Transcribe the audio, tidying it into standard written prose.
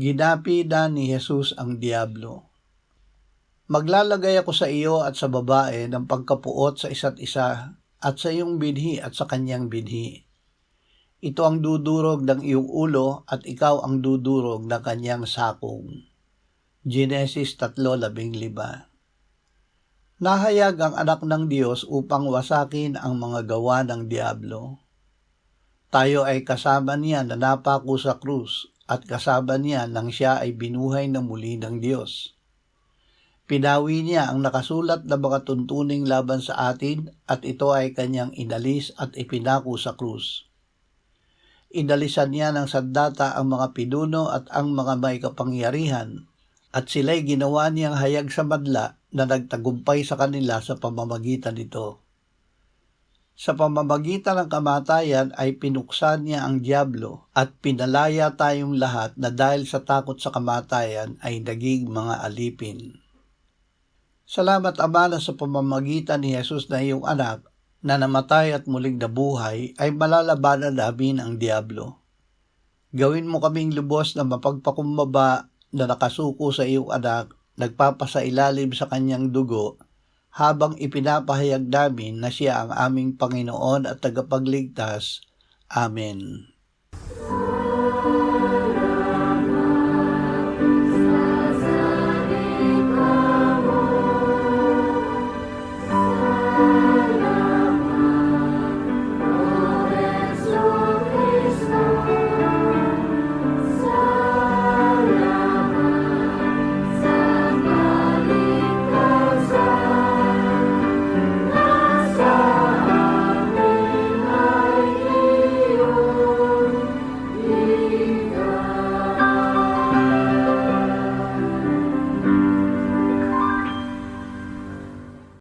Ginapida ni Jesus ang diablo. Maglalagay ako sa iyo at sa babae ng pagkapuot sa isa't isa at sa iyong binhi at sa kanyang binhi. Ito ang dudurog ng iyong ulo at ikaw ang dudurog ng kanyang sakong. Genesis 3:15. Nahayag ang anak ng Diyos upang wasakin ang mga gawa ng diablo. Tayo ay kasama niya na napako sa krus at kasama niya nang siya ay binuhay na muli ng Diyos. Pinawi niya ang nakasulat na mga tuntuning laban sa atin at ito ay kanyang inalis at ipinako sa krus. Inalisan niya ng sandata ang mga pinuno at ang mga may kapangyarihan at sila'y ginawa niyang hayag sa madla na nagtagumpay sa kanila sa pamamagitan nito. Sa pamamagitan ng kamatayan ay pinuksan niya ang diablo at pinalaya tayong lahat na dahil sa takot sa kamatayan ay naging mga alipin. Salamat Ama na sa pamamagitan ni Jesus na iyong anak na namatay at muling nabuhay ay malalabanan namin ang diablo. Gawin mo kaming lubos na mapagpakumbaba na nakasuko sa iyong anak, nagpapasailalim sa kanyang dugo, habang ipinapahayag namin na siya ang aming Panginoon at tagapagligtas. Amen.